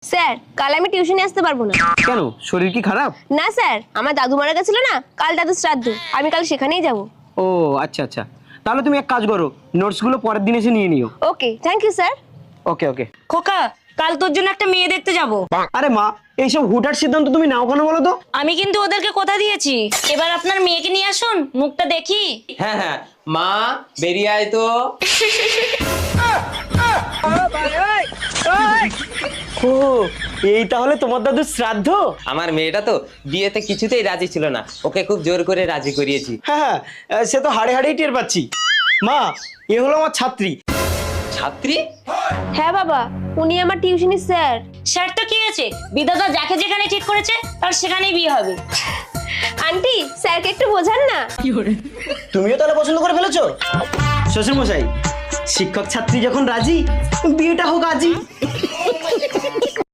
Sir কাল আমি টিউশনে আসতে পারবো না। কেন, শরীর কি খারাপ? না স্যার, আমার দাদু মারা গেছিল না, কাল দাদু শ্রাদ্ধ, আমি কাল সেখানেই যাব। ও আচ্ছা আচ্ছা, তাহলে তুমি এক কাজ করো, নোটসগুলো পরের দিন এসে নিয়ে নিও। ওকে, থ্যাংক ইউ স্যার। ওকে ওকে। খোকা, কাল তোর জন্য একটা মেয়ে দেখতে যাব। আরে মা, এইসব হুটহাট সিদ্ধান্ত তুমি নাও কেন বলো তো? আমি কিন্তু ওদেরকে কথা দিয়েছি, এবার আপনার মেয়েকে নিয়ে আসুন, মুখটা দেখি। হ্যাঁ হ্যাঁ, মা বেরিয়ে আয় তো। ও, এই তাহলে তোমার দাদুর শ্রাদ্ধ? আমার মেয়েটা তো বিয়েতে কিছুতেই রাজি ছিল না, ওকে খুব জোর করে রাজি করিয়েছি। হ্যাঁ হ্যাঁ, সে তো হাড়ে হাড়েই টের পাচ্ছি। মা, এ হলো আমার ছাত্রী। ছাত্রী? হ্যাঁ বাবা, উনি আমার টিউশনের স্যার। স্যার তো কি আছে, বিধাতা যাকে যেখানে ঠিক করেছে তার সেখানেই বিয়ে হবে। আন্টি, স্যারকে একটু বোঝান না। তুমিও তাহলে পছন্দ করে ফেলেছো? শ্বশুর মশাই, শিক্ষক ছাত্রী যখন রাজি, বিয়েটা হোক আজই।